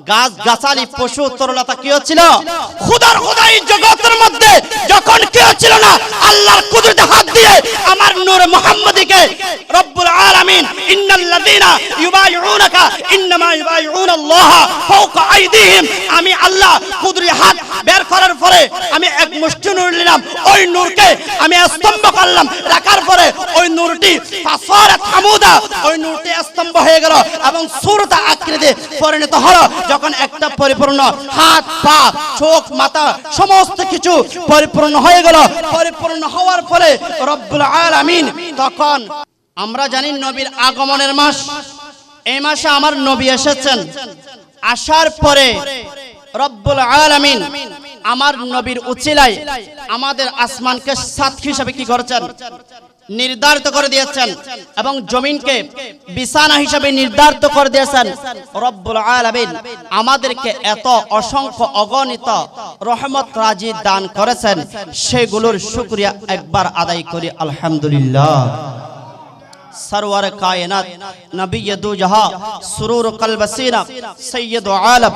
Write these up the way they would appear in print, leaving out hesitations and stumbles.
গাছ গাছালি পশু তরলতা কি হচ্ছিল? খোদাই জগতের মধ্যে যখন কি হচ্ছিল না, আল্লাহর কুদরতে হাত দিয়ে আমার নূর মুহাম্মদীকে রব্বুল আলামিন ইন্নাল্লাযীনা ইউবাইউনাকা ইন্নামা ইউবাইউনাল্লাহ ফাওকা আইদিহিম, আমি আল্লাহ কুদরতি হাত বের করার পরে আমি এক মুষ্টি নূর নিলাম, ওই নূরকে আমি স্তম্ভ করলাম, রাখার পরে ওই নূরটি ফাসারাত হামুদা, ওই নূরটি স্তম্ভ হয়ে গেল এবং সূরত আকৃতি পরিণত হলো। যখন একটা পরিপূর্ণ হাত পা চোখ মাথা সমস্ত কিছু পরিপূর্ণ হয়ে গেল, পরিপূর্ণ হওয়ার পরে রব্বুল আলামিন, তখন আমরা জানি নবীর আগমনের মাস, এই মাসে আমার নবী এসেছেন। আসার পরে রব্বুল আলামিন আমার নবীর উচিলায় আমাদের আসমানকে সাক্ষী হিসেবে কি করেছেন? নির্ধারিত করে দিয়েছেন এবং জমিনকে বিছানা হিসেবে নির্ধারিত করে দিয়েছেন। রব্বুল আলামিন আমাদেরকে এত অসংখ্য অগণিত রহমত রাজি দান করেছেন, সেগুলোর শুকরিয়া একবার আদায় করি আলহামদুলিল্লাহ। सरवर कायनात नबी दो जहां सुरूर कल्ब सीना सैयद आलम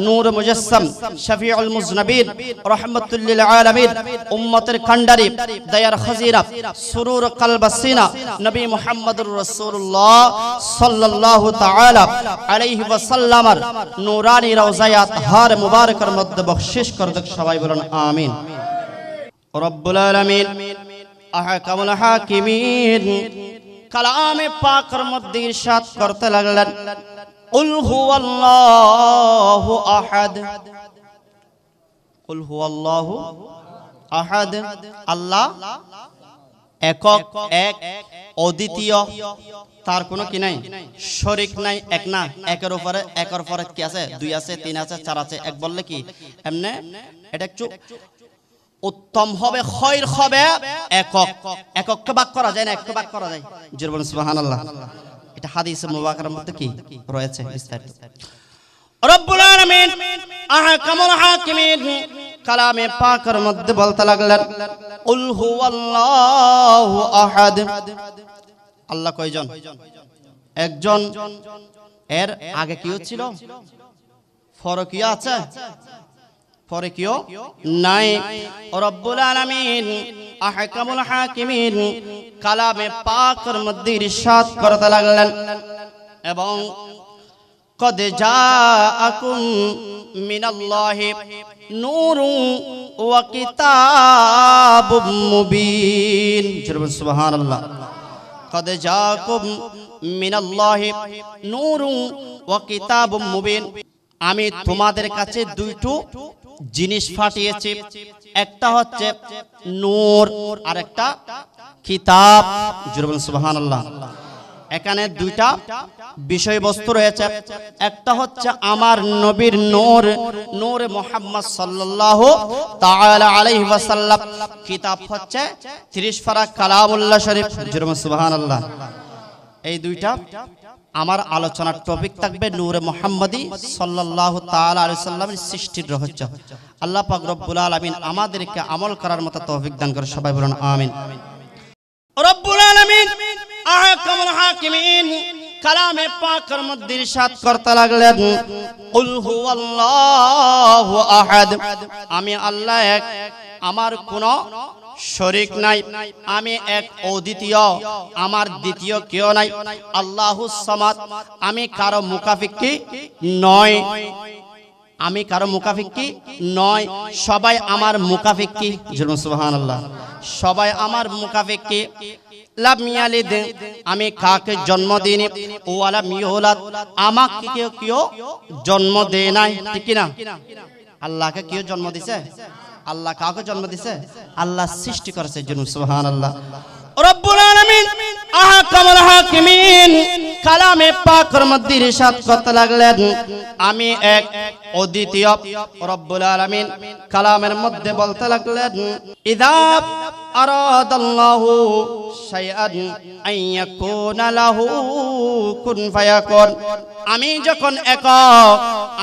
नूर मुजस्सम शफीउल मुज़नबीन रहमतुल लिल आलमीन उम्मतर खंडरी दयार खजीरा सुरूर कल्ब सीना नबी मुहम्मदुर रसूलुल्लाह सल्लल्लाहु ताला अलैहि वसल्लमर नूरानी रौज़ाए अतहार मुबारकर मध्य बख्शिश कर दे सबाई बोलन आमीन। रब्बुल आलमीन अहकामुल हाकिमीन कलामे पाकर मध्य इरशाद करते लगलन, कुल हुवल्लाहु अहद, कुल हुवल्लाहु अहद, अल्लाह একক, এক, অদ্বিতীয়, তার কোনো কি নাই, শরীক নাই, এক না, একের উপরে কি আছে? দুই আছে, তিন আছে, চার আছে, এক বললে কি এমনে এটা একটু উত্তম হবে, খৈর হবে। একক, একককে ভাগ করা যায় না, এককে ভাগ করা যায়। জোরে বলুন সুবহানাল্লাহ। এটা হাদিসে মুবারকার মধ্যে কি রয়েছে বিস্তারিত। রব্বুল আলামিন আহকামুল হাকিমিন কালামে পাকের মধ্যে বলতে লাগলেন, কুল হুয়াল্লাহু আহাদ, আল্লাহ কয়জন? একজন। এর আগে কি হচ্ছিল? ফরকিয়া আছে? ফরকিও নাই। রব্বুল আলামিন আহকামুল হাকিমিন কালামে পাকের মধ্যে ইরশাদ করতে লাগলেন, এবং কদ জাআকুম মিনাল্লাহি নূরুন ওয়া কিতাবুম মুবিন। সুবহানাল্লাহ। কদ জাআকুম মিনাল্লাহি নূরুন ওয়া কিতাবুম মুবিন, আমি তোমাদের কাছে দুইটো জিনিস পাঠিয়েছি, একটা হচ্ছে নূর আর একটা কিতাব। সুবহানাল্লাহ। এখানে দুইটা বিষয়বস্তু রয়েছে, একটা হচ্ছে আমার নবীর নূর, নূর মুহাম্মদ সাল্লাল্লাহু তাআলা আলাইহি ওয়াসাল্লাম, কিতাব হচ্ছে 30 পারা কালামুল্লাহ শরীফ। সুবহানাল্লাহ। এই দুইটা আমার আলোচনার টপিক থাকবে নূরে মুহাম্মদী সাল্লাল্লাহু তাআলা আলাইহি ওয়াসাল্লামের সৃষ্টির রহস্য। আল্লাহ পাক রব্বুল আলামিন আমাদেরকে আমল করার মতো তৌফিক দান করে, সবাই বলুন আমিন। রব্বুল আলামিন আহকামুল হাকিমিন কালামে পাকের মধ্যে ইরশাদ করতে লাগলেন, কুল হুয়াল্লাহু আহাদ, আমি আল্লাহ এক, আমার কোনো শরীক নাই, আমি এক অদ্বিতীয়, আমার দ্বিতীয় কেউ নাই। আল্লাহুস সামাদ, আমি কারো মুকাফিকি নয়, আমি কারো মুকাফিকি নয়, সবাই আমার মুকাফিকি। সুবহানাল্লাহ। সবাই আমার মুকাফিকি। লাম ইয়ালিদ, আমি কাকে জন্ম দিইনি, ওয়ালা মিউলাদ, আমাকে কেউ জন্ম দেয় নাই, ঠিক না? আল্লাহকে কেউ জন্ম দিছে? আল্লাহ কাউকে জন্ম দিছে? আল্লাহ সৃষ্টি করেছে। সুবহানাল্লাহ। রব্বুল আলামিন আহকামুল হাকিমিন কালামে পাকের মধ্যে ইরশাদ করতে লাগলেন, আমি এক অদ্বিতীয়। রব্বুল আলামিন কালামের মধ্যে বলতে লাগলেন, ইযা আরাদাল্লাহু শাইআন আন ইয়াকুনা লাহু কুন ফায়াকুন। আমি যখন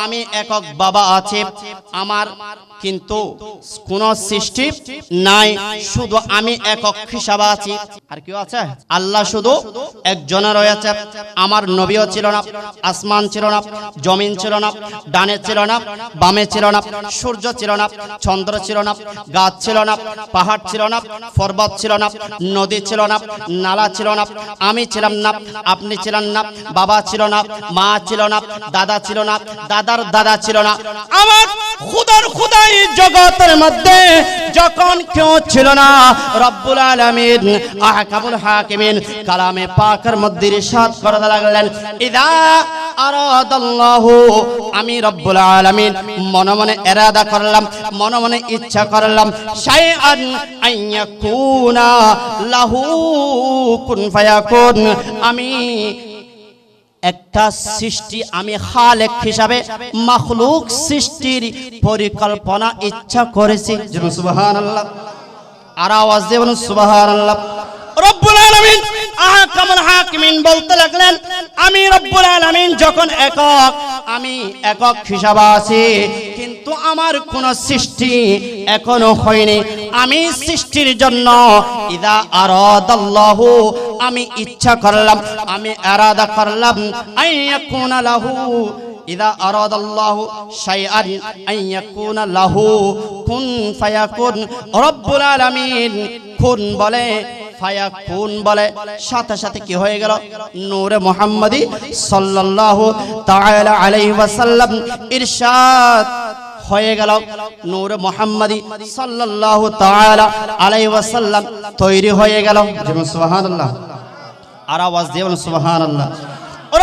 আমি একক বাবা আছে আমার, কিন্তু কোন সৃষ্টি নাই, শুধু আমি একক হিসাবে আছি। আর কেউ আছে? আল্লাহ শুধু একজনের রয়েছে। আমার নবীও ছিল না, আসমান ছিল না, জমিন ছিল না, ডানে ছিল না, বামে ছিল না, সূর্য ছিল না, চন্দ্র ছিল না, গাছ ছিল না, পাহাড় ছিল না, পর্বত ছিল না, নদী ছিল না, নালা ছিল না, আমি ছিলাম না, আপনি ছিলেন না, বাবা ছিল না, মা ছিল না, দাদা ছিল না, দাদার দাদা ছিল না। আমার খুদার খুদাই জগতের মধ্যে যখন কেউ ছিল না, রব্বুল আলামিন আহকামুল হাকিমিন কালামে পাকের মধ্যে ইরশাদ করতে লাগলেন, ইদা আরাদাল্লাহু, আমি রব্বুল আলামিন মনে মনে ইরাদা করলাম, মনে মনে ইচ্ছা করলাম, শাইআন আন ইয়াকুনা লাহু কুন ফায়াকুন, আমি একটা সৃষ্টি, আমি খালেক হিসাবে মাখলুক সৃষ্টির পরিকল্পনা ইচ্ছা করেছি। সুবহানাল্লাহ। আর আওয়াজ দিয়ে বলুন সুবহানাল্লাহ। রব্বুল আলামিন আহকামুল হাকিমিন বলতে লাগলেন, আমি রব্বুল আলামিন যখন আমি একক হিসাবে আছি, কিন্তু আমার কোন সৃষ্টি এখনো হয়নি। আমি সৃষ্টির জন্য ইদা আরাদাল্লাহু, আমি ইচ্ছা করলাম, আমি ইরাদা করলাম, আইয়াকুনা লাহু, ইদা আরাদাল্লাহু শাইআন আইয়াকুনা লাহু কুন ফায়াকুন। রব্বুল আলামিন কুন বলে, ফায়াকুন বলে, সাথে সাথে কি হয়ে গেল? নূরে মুহাম্মাদি সাল্লাল্লাহু তাআলা আলাইহি ওয়াসাল্লাম ইরশাদ হয়ে গেল। নূরে মুহাম্মাদি সাল্লাল্লাহু তাআলা আলাইহি ওয়াসাল্লাম তৈরি হয়ে গেল। সুবহানাল্লাহ। আর আওয়াজ দিয়ে বলুন সুবহানাল্লাহ।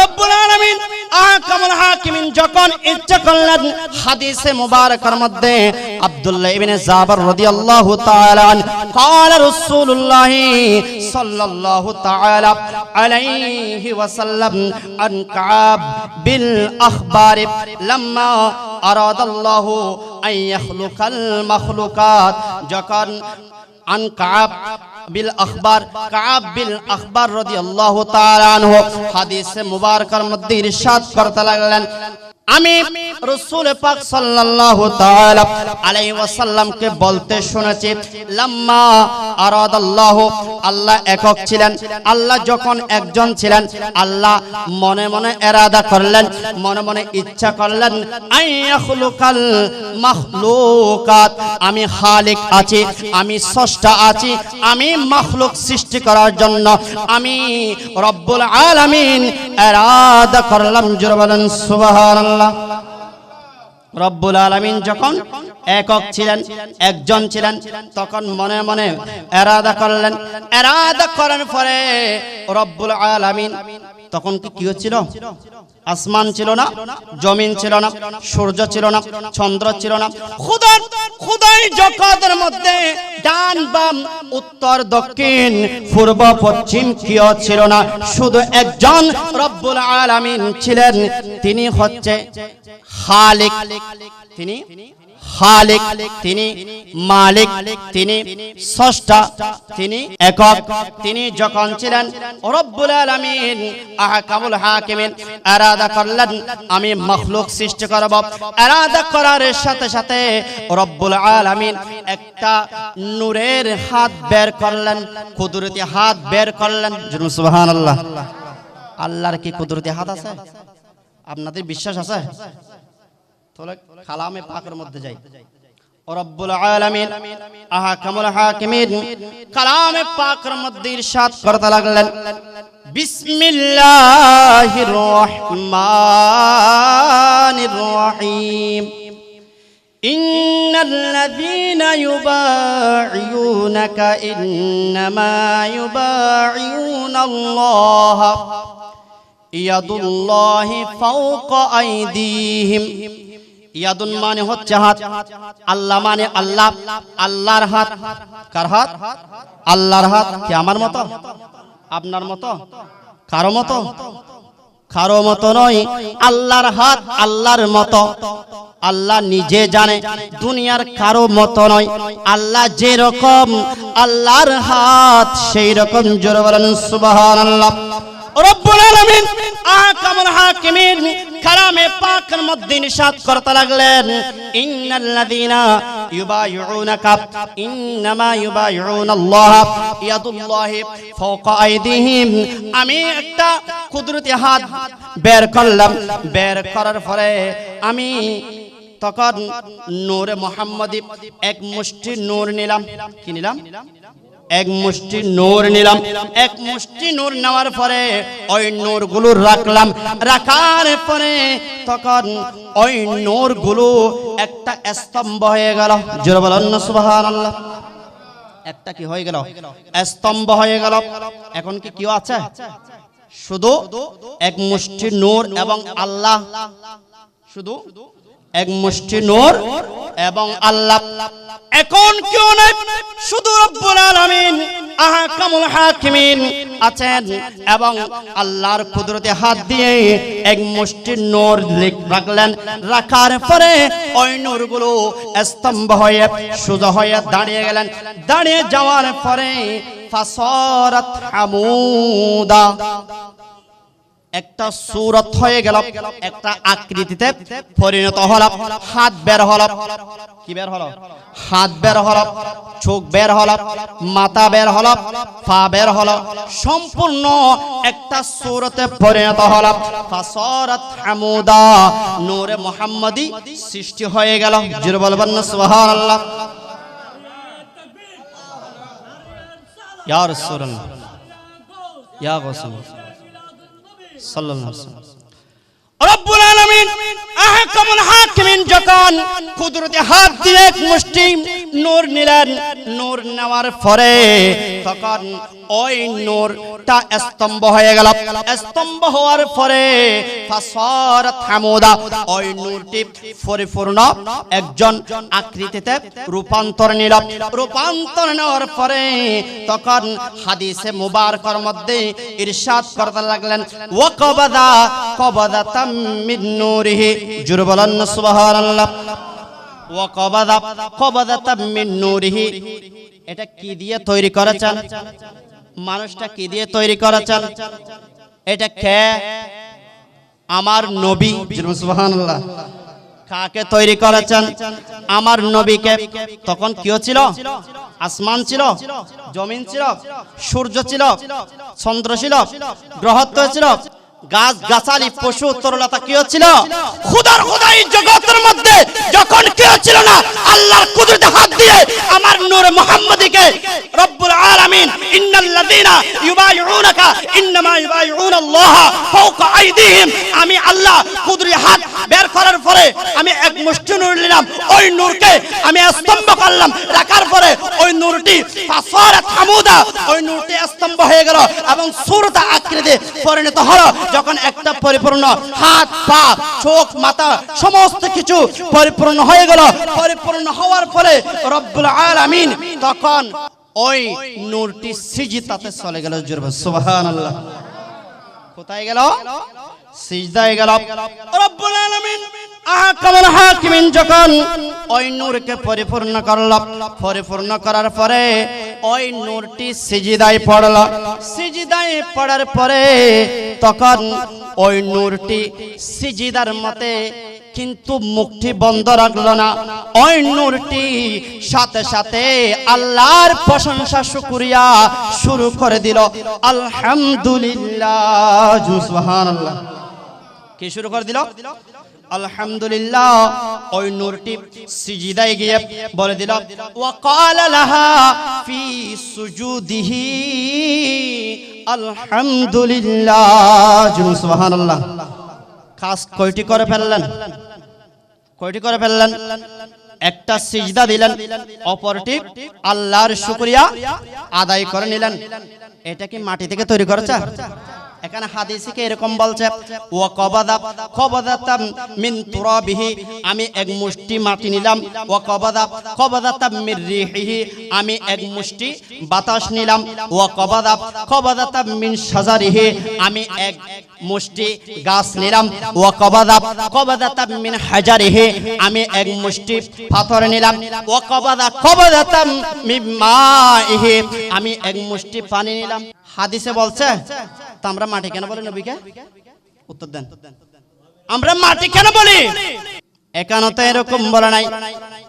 রব্বুল আলামিন আহকামুল হাকিমিন যখন ইচ্ছা করলেন, হাদিসে মুবারকার মধ্যে আব্দুল্লাহ ইবনে জাবার রাদিয়াল্লাহু তাআলা আন قال رسول الله صلى الله تعالى عليه وسلم عن كعب بالاخبار لما اراد الله ان يخلق المخلوقات যখন عن كعب বিল আখবার, কাব বিল আখবার রাদিয়াল্লাহু তাআলা আনহু হাদিসে মুবারকার মধ্যে ইরশাদ করতে লাগলেন, আমি রাসূল পাক সাল্লাল্লাহু তাআলা আলাইহি ওয়াসাল্লামকে বলতে শুনেছি, লাম্মা আরাদাল্লাহু, আল্লাহ একক ছিলেন, আল্লাহ যখন একজন ছিলেন, আল্লাহ মনে মনে ইরাদা করলেন, মনে মনে ইচ্ছা করলেন, আইয়াখলুকাল মাখলুকাত, আমি খালিক আছি, আমি স্রষ্টা আছি, আমি মাখলুক সৃষ্টি করার জন্য আমি রব্বুল আলামিন ইরাদা করলাম। জোরে বলেন সুবহানাল্লাহ। রব্বুল আলামিন যখন একক ছিলেন, একজন ছিলেন, তখন মনে মনে ইরাদা করলেন, ইরাদা করার পরে রব্বুল আলামিন তখন কি হচ্ছিল? আসমান ছিল না, জমিন ছিল না, সূর্য ছিল না, চন্দ্র ছিল না, খুদাই জগতের মধ্যে ডান বাম উত্তর দক্ষিণ পূর্ব পশ্চিম কেউ ছিল না, শুধু একজন রব্বুল আলামিন ছিলেন। তিনি হচ্ছে খালিক, তিনি খালিক, তিনি মালিক, তিনি স্রষ্টা, তিনি একক। তিনি যখন ছিলেন, রব্বুল আলামিন আহকামুল হাকিমিন ইরাদা করলেন, আমি মাখলুক সৃষ্টি করব। ইরাদা করার সাথে সাথে রব্বুল আলামিন একটা নূরের হাত বের করলেন, কুদরতি হাত বের করলেন। সুবহানাল্লাহ। আল্লাহর কি কুদরতি হাত আছে? আপনাদের বিশ্বাস আছে? তাহলে কালামে পাকের মধ্যে যাই। রব্বুল আলামিন আহকামুল হাকিমিন কালামে পাকের মধ্যে ইরশাদ করতে লাগলেন, বিসমিল্লাহির রহমানির রহিম, ইন্নাল্লাযীনা ইউবাইউনাকা ইন্নামা ইউবাইউনাল্লাহ ইয়াদুল্লাহি ফাওকা আইদিহিম। ইয়াদুন মানে হচ্ছে হাত, আল্লাহ মানে আল্লাহ, আল্লাহর হাত। কার হাত? আল্লাহর হাত। কি আমার মতো, আপনার মতো, কারো মতো? কারো মতো নয়, আল্লাহর হাত আল্লাহর মতো। আল্লাহ নিজে জানে, দুনিয়ার কারো মত নয়। আল্লাহ যে রকম, আল্লাহর হাত সেই রকম। জোরে বলেন সুবহানাল্লাহ। রব্বুল আলামিন আহকামুল হাকিমিন কালামে পাকের মধ্যে নিষেধ করতে লাগলেন, ইন্নাল্লাযীনা ইউবাইউনাকা ইন্নামা ইউবাইউনাল্লাহ ইয়াদুল্লাহি ফাওকা আইদিহিম। আমি একটা কুদরতি হাত বের করলাম, বের করার পরে আমি তখন নূরে মুহাম্মদী এক মুষ্টি নূর নিলাম। কি নিলাম? এক মুষ্টি নূর নিলাম। এক মুষ্টি নূর নেওয়ার পরে ওই নূরগুলো রাখলাম। রাখার পরে তখন ওই নূরগুলো একটা স্তম্ভ হয়ে গেল। জোরে বলেন না সুবহানাল্লাহ। একটা কি হয়ে গেল? স্তম্ভ হয়ে গেল। এখন কি কেউ আছে? শুধু এক মুষ্টি নূর এবং আল্লাহ, শুধু এক মুষ্টি নূর এবং আল্লাহ। এখন কেউ নাই, শুধু রব্বুল আলামিন আহকামুল হাকিমিন আছেন এবং আল্লাহর কুদরতে হাত দিয়ে এক মুষ্টি নূর রাখলেন। রাখার পরে ওই নূরগুলো স্তম্ভ হয়ে সোজা হয়ে দাঁড়িয়ে গেলেন। দাঁড়িয়ে যাওয়ার পরে ফাসারাত হামুদা, একটা সূরত হয়ে গেল, একটা আকৃতিতে পরিণত হলো। হাত বের হলো। কি বের হলো? হাত বের হলো, চোখ বের হলো, মাথা বের হলো, পা বের হলো, সম্পূর্ণ একটা সূরতে পরিণত হলো। ফাসারাত হামুদা, নূরে মুহাম্মদী সৃষ্টি হয়ে গেল। জোরে বলবেন না সুবহানাল্লাহ। ইয়া রাসূলুল্লাহ, ইয়া রাসূলুল্লাহ সাল্লাল্লাহু আলাইহি ওয়াসাল্লাম। রব্বুল আলামিন আহকামুল হাকিমিন যখন কুদরতি হাত দিয়ে এক মুষ্টি নূর নিলেন, নূর নেওয়ার পরে তখন ওই নূরটা স্তম্ভ হয়ে গেল। স্তম্ভ হওয়ার পরে ফাসারাত হামুদা, ওই নূরটি পরিপূর্ণ একজন আকৃতিতে রূপান্তর নিল। রূপান্তর নেওয়ার পরে তখন হাদিসে মুবারকের মধ্যে ইরশাদ করতে লাগলেন, ওয়া কবাদা কবাদাতাম মিন নূরিহি। জোরে বলেন না সুবহানাল্লাহ। ওয়া কবাদা কবাদাতাম মিন নূরিহি। এটা কি দিয়ে তৈরি করেছেন? মানুষটা কি দিয়ে তৈরি করেছেন? এটা কে? আমার নবী। সুবহানাল্লাহ। কাকে তৈরি করেছেন? আমার নবীকে। তখন কি ছিল? আসমান ছিল, জমিন ছিল, সূর্য ছিল, চন্দ্র ছিল, গ্রহত্ব ছিল, গাছ গাছালি, পশু, তরলতা কি ছিল? খোদাই জগতের মধ্যে যখন কেউ ছিল না, আল্লাহর কুদরতে হাত দিয়ে আমার নূর মুহাম্মদীকে রব্বুল আলামিন ইন্নাল্লাযীনা ইউবাইউনাকা ইন্নামা ইউবাইউনাল্লাহ ফাওকা আইদিহিম। আমি আল্লাহ কুদরতি হাত বের করার পরে আমি এক মুষ্টি নূর নিলাম। ওই নূরকে আমি স্তম্ভ করলাম। রাখার পরে ওই নূরটি ফাসারাত হামুদা, ওই নূরটি স্তম্ভ হয়ে গেল এবং সূরত আকৃতি পরিণত হলো। যখন একটা পরিপূর্ণ হাত, পা, চোখ, মাথা সমস্ত কিছু পরিপূর্ণ হয়ে গেল, পরিপূর্ণ হওয়ার পরে রব্বুল আলামিন তখন ওই নূরটি সিজদাতে চলে গেল। সুবহানাল্লাহ। কোথায় গেল? সিজদায় গেল। রব্বুল আলামিন আহকামুল হাকিমিন যখন ওই নূরকে পরিপূর্ণ করল, পরিপূর্ণ করার পরে ওই নূরটি সিজদায় পড়ল। সিজদায় পড়ার পরে তখন ওই নূরটি সিজদার মতে কিন্তু মুখটি বন্ধ রাখলো না। ওই নূরটি সাথে সাথে আল্লাহর প্রশংসা শুকরিয়া শুরু করে দিল। আলহামদুলিল্লাহ। সুবহানাল্লাহ। কি শুরু করে দিল? আলহামদুলিল্লাহ। ওই নূরটি সিজদায় গিয়ে বলে দিল, ওয়া ক্বালা লাহা ফি সুজুদিহি আলহামদুলিল্লাহ। সুবহানাল্লাহ। কাজ কয়টি করে ফেললেন? কয়টি করে ফেললেন? একটা সিজদা দিলেন, অপরটি আল্লাহর শুকরিয়া আদায় করে নিলেন। এটা কি মাটি থেকে তৈরি করেছে? এখানে হাদিসে এরকম বলছে ওয়া কবাদা কবাদাতাম মিন তুরাবিহি, আমি এক মুষ্টি মাটি নিলাম। ওয়া কবাদা কবাদাতাম মির রিহিহি, আমি এক মুষ্টি বাতাস নিলাম। ওয়া কবাদা কবাদাতাম মিন শাজারিহি, আমি এক মুষ্টি গাছ নিলাম। ওয়া কবাদা কবাদাতাম মিন হাজারিহি, আমি এক মুষ্টি পাথর নিলাম। ওয়া কবাদা কবাদাতাম মিন মাইহি, আমি এক মুষ্টি পানি নিলাম। হাদিসে বলছে তো আমরা মাটি কেন বলি নবীকে? উত্তর দেন, আমরা মাটি কেন বলি? এখানে তো এরকম বলা নাই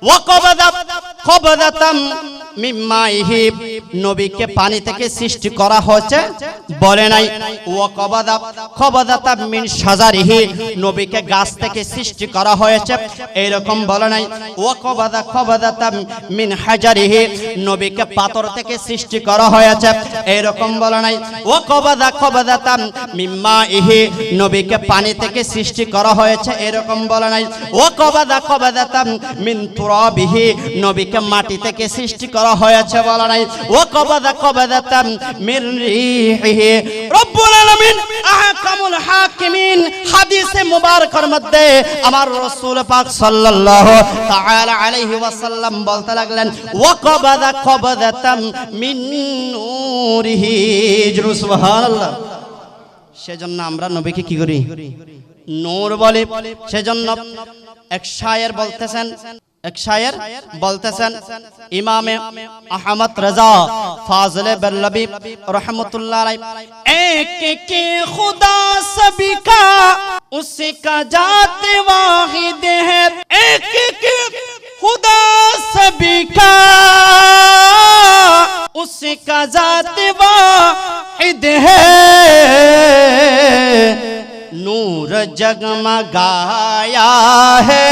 ওয়া কবাদা কবাদাতাম মিন মাইহি, নবীকে পানি থেকে সৃষ্টি করা হয়েছে বলে নাই। ওয়া কবাদা কবাদাতাম মিন শাজারিহি, নবীকে গাছ থেকে সৃষ্টি করা হয়েছে এরকম বলে নাই। ওয়া কবাদা কবাদাতাম মিন হাজারিহি, নবীকে পাথর থেকে সৃষ্টি করা হয়েছে এরকম বলে নাই। ওয়া কবাদা কবাদাতাম মিন মাইহি, নবীকে পানি থেকে সৃষ্টি করা হয়েছে এরকম বলে নাই। ওয়া কবাদা কবাদাতাম মিন তুরাবিহি, নবীকে মাটি থেকে সৃষ্টি করা হয়েছে বলা নাই। ওয়া কবাদা কবাদাতাম মির রিহিহি। রব্বুল আলামিন আহকামুল হাকিমিন হাদিসে মুবারকের মধ্যে আমার রাসূল পাক সাল্লাল্লাহু তাআলা আলাইহি ওয়াসাল্লাম বলতে লাগলেন ওয়া কবাদা কবাদাতাম মিন নূরিহি। সুবহানাল্লাহ। সেজন্য আমরা নবীকে কি করি? নূর বলি। সেজন্য এক শায়ের বলতেছেন ইমামে আহমদ রাজা ফাজলে বেরলবি रहमतुल्लाह अलैह, एक के खुदा सभी का उसी का जात वाहिद है, एक के खुदा सभी का उसी का जात वाहिद है, नूर जगमगाया है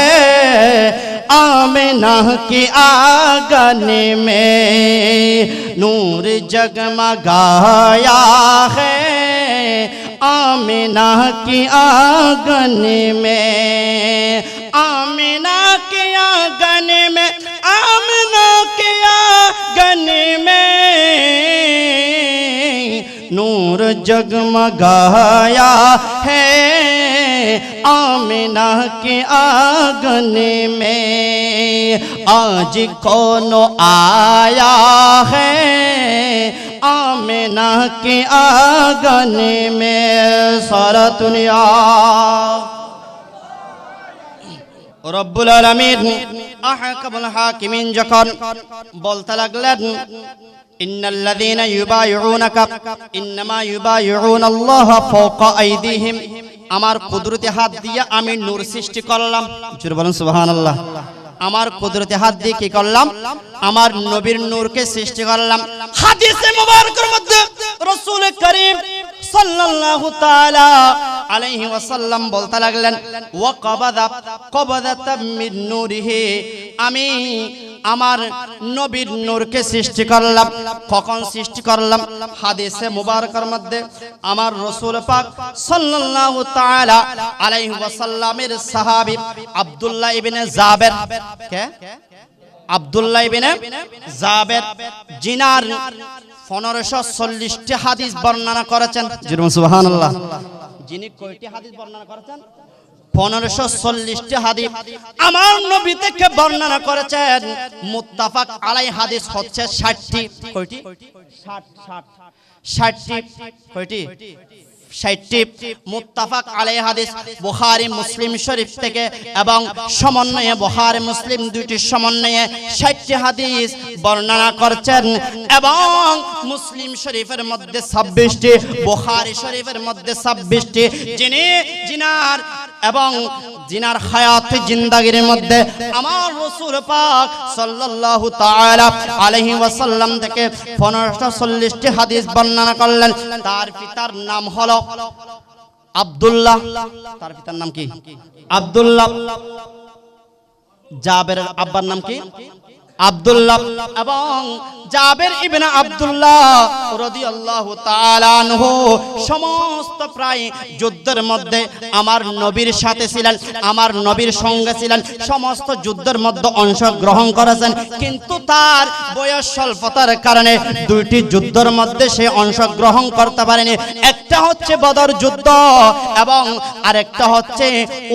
आमिना की आंगन में, नूर जगमगाया है आमिना की आंगन में, आमिना के आंगन में, आमिना के आंगन में नूर जगमगाया है आमिना के आंगन में, आज कौन आया है आमिना के आंगन में, सारा दुनिया রব্বুল আলামিন আহকামুল হাকিমিন যখন বলতে লাগলেন ইন্নাল্লাযীনা ইউবাইউনাকা ইন্নামা ইউবাইউনাল্লাহা ফাওকা আইদিহিম, আমার কুদরতি হাত দিয়ে আমি নূর সৃষ্টি করলাম। জোরে বলেন সুবহানাল্লাহ। আমার কুদরতি হাত দিয়ে কি করলাম? আমার নবীর নূরকে সৃষ্টি করলাম। হাদিসে মুবারকের মধ্যে রাসূল করিম সাল্লাল্লাহু তাআলা আলাইহি ওয়াসাল্লাম বলতে লাগলেন ওয়া কবাদাতাম মিন নূরিহি, আমি আমার নবীর নূরকে সৃষ্টি করলাম। কখন সৃষ্টি করলাম? হাদিসে মুবারকের মধ্যে আমার রাসূল পাক সাল্লাল্লাহু তাআলা আলাইহি ওয়াসাল্লামের সাহাবী আব্দুল্লাহ ইবনে জাবের, কে? আব্দুল্লাহ ইবনে জাবের, জিনার 1540টি হাদিস বর্ণনা করেছেন। সুবহানাল্লাহ। যিনি কয়টি হাদিস বর্ণনা করেছেন? 1540টি হাদিস আমার নবী থেকে বর্ণনা করেছেন। মুত্তাফাক আলাই হাদিস হচ্ছে 60টি। কয়টি? 60টি। কয়টি? 60টি মুত্তাফাক আলাই হাদিস বুখারী মুসলিম শরীফ থেকে এবং সমন্বয়ে বুখারী মুসলিম দুইটি সমন্বয়ে 60টি হাদিস বর্ণনা করেছেন এবং মুসলিম শরীফের মধ্যে 26টি, বুখারী শরীফের মধ্যে 26টি। যিনি জিনার এবং জিনার হায়াত জিন্দেগীর মধ্যে আমার রাসূল পাক সাল্লাল্লাহু তাআলা আলাইহি ওয়াসাল্লাম থেকে 1540টি হাদিস বর্ণনা করলেন। তার পিতার নাম হলো আব্দুল্লাহ। তার পিতার নাম কি? আব্দুল্লাহ। জাবেরের আব্বার নাম কি? আব্দুল্লাহ এবং জাবের ইবনে আব্দুল্লাহ রাদিয়াল্লাহু তাআলা আনহু সমস্ত প্রায় যুদ্ধের মধ্যে আমার নবীর সাথে ছিলেন, আমার নবীর সঙ্গে ছিলেন, সমস্ত যুদ্ধের মধ্যে অংশগ্রহণ করেছেন। কিন্তু তার বয়স স্বল্পতার কারণে দুইটি যুদ্ধের মধ্যে সে অংশগ্রহণ করতে পারেনি। একটা হচ্ছে বদর যুদ্ধ এবং আরেকটা হচ্ছে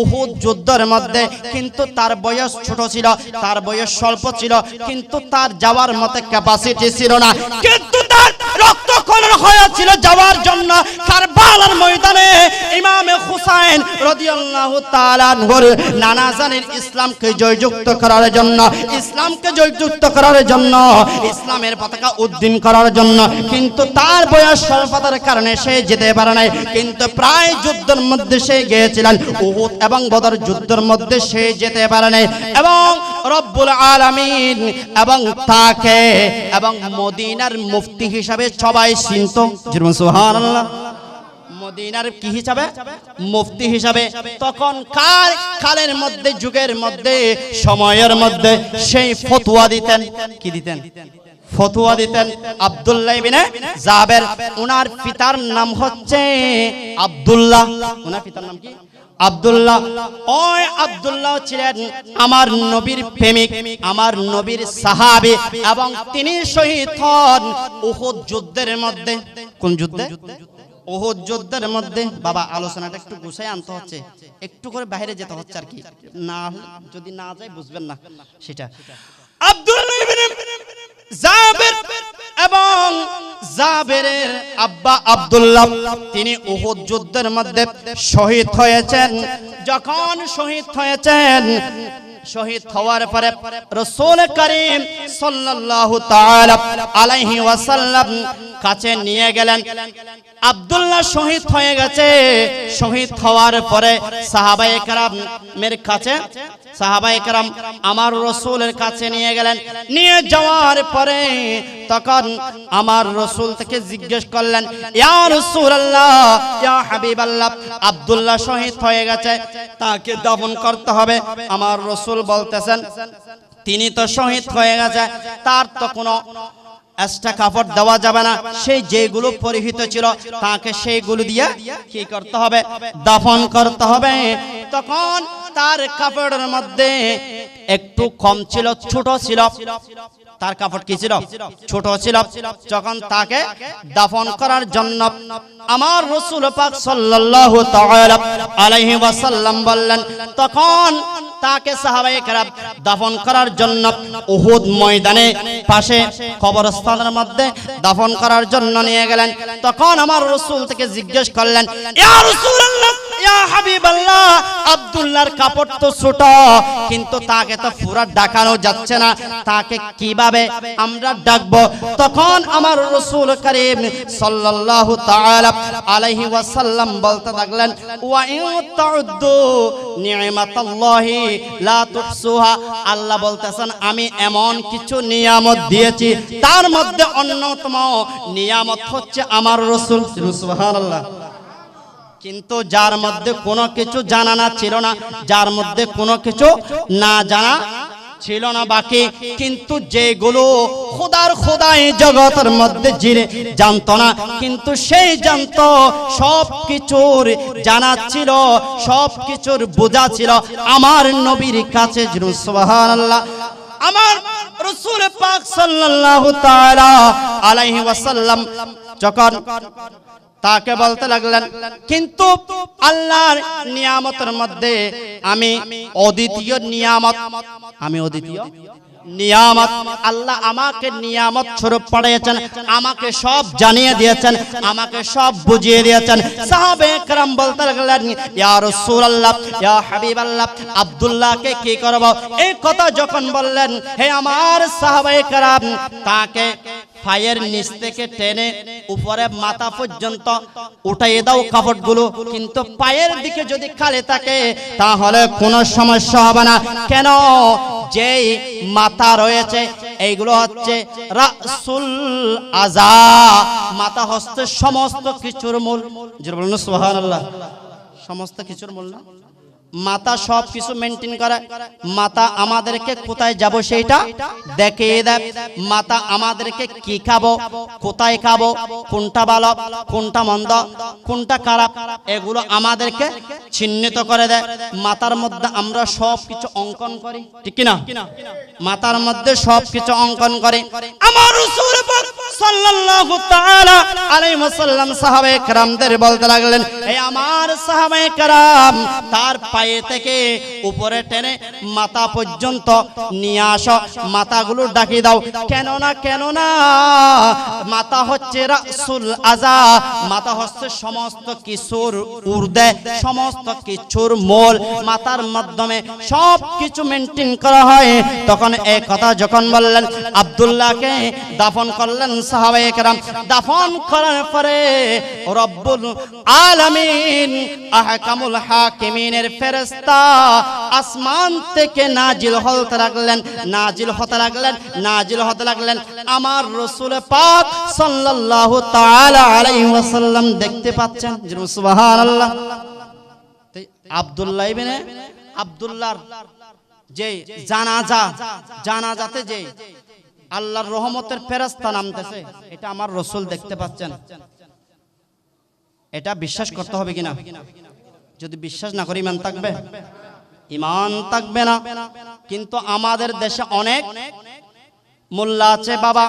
উহুদ যুদ্ধের মধ্যে। কিন্তু তার বয়স ছোট ছিল, তার বয়স স্বল্প ছিল, কিন্তু তার যাওয়ার মতো ক্যাপাসিটি ছিল না। কিন্তু তার রক্তক্ষরণ হয়েছিল যাওয়ার জন্য কারবালার ময়দানে ইমামে হুসাইন রাদিয়াল্লাহু তাআলা আনহুর নানা জানের ইসলামকে জয়যুক্ত করার জন্য, ইসলামকে জয়যুক্ত করার জন্য, ইসলামের পতাকা উদ্দিন করার জন্য। কিন্তু তার বয়স স্বল্পতার কারণে সে যেতে পারে নাই। কিন্তু প্রায় যুদ্ধের মধ্যে সে গিয়েছিলেন, উহুদ এবং বদর যুদ্ধের মধ্যে সে যেতে পারে নাই। এবং রব্বুল আলামিন এবং তাকে এবং মদিনার মুফতি হিসাবে সবাই চিনত। সুবহানাল্লাহ। মদিনার কি হিসাবে? মুফতি হিসাবে। তখন কালের মধ্যে, যুগের মধ্যে, সময়ের মধ্যে সেই ফতোয়া দিতেন। কি দিতেন? ফতোয়া দিতেন আব্দুল্লাহ ইবনে জাবের। ওনার পিতার নাম হচ্ছে আব্দুল্লাহ। ওনার পিতার নাম কি? আব্দুল্লাহ। ওই আব্দুল্লাহ ছিলেন আমার নবীর প্রেমিক, আমার নবীর সাহাবী এবং তিনি শহীদ হন উহুদ যুদ্ধের মধ্যে। কোন যুদ্ধে? উহুদ যুদ্ধের মধ্যে। বাবা আলোচনাটা একটু গুছাই আনতে হচ্ছে, একটু করে বাইরে যেতে হচ্ছে আর কি, না যদি না যায় বুঝবেন না সেটা। আব্দুল্লাহ ইবনে জাবের এবং জাবেরের আব্বা আব্দুল্লাহ তিনি উহুদ যুদ্ধের মধ্যে শহীদ হয়েছেন। যখন শহীদ হয়েছেন, শহীদ হওয়ার পরে রাসূল করিম সাল্লাল্লাহু তাআলা আলাইহি ওয়াসাল্লাম কাছে নিয়ে গেলেন। আব্দুল্লাহ শহীদ হয়ে গেছে। শহীদ হওয়ার পরে সাহাবায়ে কেরামের কাছে, সাহাবায়ে কেরাম আমার রাসূলের কাছে নিয়ে গেলেন। নিয়ে যাওয়ার পরে তখন আমার রাসূল থেকে জিজ্ঞেস করলেন, ইয়া রাসূলুল্লাহ, ইয়া হাবিবাল্লাহ, আব্দুল্লাহ শহীদ হয়ে গেছে, তাকে দাফন করতে হবে। আমার রাসূল বলতেছেন, তিনি তো শহীদ হয়ে গেছে, তার তো কোনো এক্সট্রা কাপড় দেওয়া যাবে না। সেই যেগুলো পরিহিত ছিল তাকে সেইগুলো দিয়ে কি করতে হবে? দাফন করতে হবে। তখন তার কাপড়ের মধ্যে একটু কম ছিল, ছোট ছিল। তার কাপড় কি ছিল? ছোট ছিল। যখন তাকে দাফন করার জন্য আমার রাসূল পাক সাল্লাল্লাহু তাআলা আলাইহি ওয়াসাল্লাম বললেন, তখন তাকে সাহাবায়ে কেরাম দাফন করার জন্য উহুদ ময়দানে পাশে কবরস্থানের মধ্যে দাফন করার জন্য নিয়ে গেলেন। তখন আমার রাসূল থেকে জিজ্ঞেস করলেন, ইয়া রাসূলুল্লাহ, ইয়া হাবিবাল্লাহ, আব্দুল্লাহর কাপড় তো ছোট, কিন্তু তাকে তো পুরো ঢাকানো যাচ্ছে না, তাকে কিভাবে আমরা ঢাকবো? তখন আমার রাসূল করিম সাল্লাল্লাহু তাআলা আলাইহি ওয়াসাল্লাম বলতে লাগলেন, ওয়া ইন তাউদ্দু নি'মাতাল্লাহি লা তুহসুহা। আল্লাহ বলতেছেন, আমি এমন কিছু নিয়ামত দিয়েছি, তার মধ্যে অন্যতম নিয়ামত হচ্ছে আমার রাসূল। সুবহানাল্লাহ। কিন্তু যার মধ্যে কোনো কিছু জানা না ছিল না, যার মধ্যে কোনো কিছু না জানা ছিল না বাকি, কিন্তু যেগুলো খোদাই জগতের মধ্যে জিরে জানতো না, কিন্তু সেই জানতো। সব কিছুর জানা ছিল, সব কিছুর বোঝা ছিল আমার নবীর কাছে। সুবহানাল্লাহ। আমার রাসূল পাক সাল্লাল্লাহু তাআলা আলাইহি ওয়াসাল্লাম যখন তাকে বলতে লাগলেন, কিন্তু আল্লাহর নিয়ামতের মধ্যে আমি অদ্বিতীয় নিয়ামত, আমি অদ্বিতীয় নিয়ামত, আল্লাহ আমাকে নিয়ামত স্বরূপ পাঠিয়েছেন, আমাকে সব জানিয়ে দিয়েছেন, আমাকে সব বুঝিয়ে দিয়েছেন। সাহাবায়ে কেরাম বলতে লাগলেন, ইয়া রাসূলুল্লাহ, ইয়া হাবিবাল্লাহ, আব্দুল্লাহকে কি করব? এই কথা যখন বললেন, হে আমার সাহাবায়ে কেরাম, তাকে পায়ের নিচ থেকে টেনে উপরে মাথা পর্যন্ত উঠাইয়ে দাও কাপড়গুলো, কিন্তু পায়ের দিকে যদি খালি থাকে তাহলে কোনো সমস্যা হবে না। কেন? যেই মাথা রয়েছে এইগুলো হচ্ছে রাসুল আযা, মাথা হচ্ছে সমস্ত কিছুর মূল। যারা বলেন সুবহানাল্লাহ, সমস্ত কিছুর মূল না? মাতা সব কিছু মেনটেন করে। মাতা আমাদেরকে কোথায় যাব সেইটা দেখিয়ে দেয়। মাতা আমাদেরকে কি খাবো, কোথায় খাবো, কোনটা ভালো, কোনটা মন্দ, কোনটা খারাপ, এগুলো আমাদেরকে চিহ্নিত করে দেয়। মাতার মধ্যে আমরা সব কিছু অঙ্কন করি, ঠিক কি না? মাতার মধ্যে সব কিছু অঙ্কন করে। আমার রাসূল পাক সাল্লাল্লাহু তাআলা আলাইহি ওয়াসাল্লাম সাহাবায়ে কেরামদের বলতে লাগলেন, এই আমার সাহাবায়ে কেরাম, তার পায়ে থেকে উপরে টেনে মাথা পর্যন্ত নিয়ে আসো, মাথাগুলো ডাকিয়ে দাও। কেন না মাথা হচ্ছে রাসূল আযা, মাথা হচ্ছে সমস্ত কিছুর ঊর্ধ্বে, সমস্ত কিছুর মূল। মাথার মাধ্যমে সব কিছু মেনটেন করা হয়। তখন এই কথা যখন বললেন, আব্দুল্লাহকে দাফন করলেন সাহাবায়ে কেরাম। দাফন করার পরে রব্বুল আলামিন আহকামুল হাকিমিনের ফেরেশতা আসমান থেকে নাজিল হতে লাগলেন। আমার রাসূল পাক সাল্লাল্লাহু তাআলা আলাইহি ওয়াসাল্লাম দেখতে পাচ্ছেন। সুবহানাল্লাহ। আব্দুল্লাহ ইবনে আব্দুল্লাহর যে জানাজাতে যে আল্লাহর রহমতের ফেরেশতা নামতেছে, এটা আমার রাসূল দেখতে পাচ্ছেন। এটা বিশ্বাস করতে হবে কিনা? যদি বিশ্বাস না করি ইমান থাকবে না। কিন্তু আমাদের দেশে অনেক মোল্লা আছে বাবা,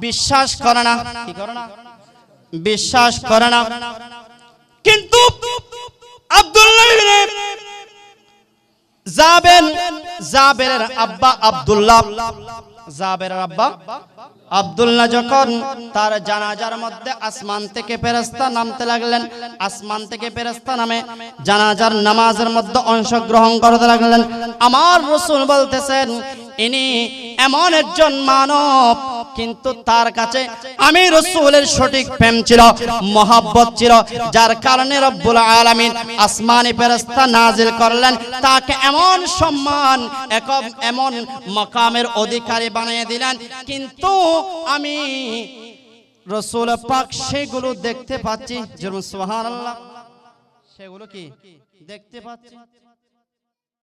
বিশ্বাস করে না। কি করে না? বিশ্বাস করে না। কিন্তু আব্দুল্লাহ ইবনে জাবেরের আব্বা আব্দুল্লাহ যখন তার জানাজার মধ্যে আসমান থেকে ফেরেশতা নামতে লাগলেন, আসমান থেকে ফেরেশতা নামে জানাজার নামাজের মধ্যে অংশগ্রহণ করতে লাগলেন। আমার রাসূল বলতেছেন, ইনি এমন একজন মানব, কিন্তু তার কাছে আমি রাসূলের সঠিক প্রেম ছিল, মহব্বত ছিল, যার কারণে রব্বুল আলামিন আসমানি ফেরেশতা নাজিল করলেন, তাকে এমন সম্মান, এমন মাকামের অধিকারী বানিয়ে দিলেন। কিন্তু আমি রাসূল পাক সেগুলো দেখতে পাচ্ছি। সুবহানাল্লাহ। সেগুলো কি দেখতে পাচ্ছি?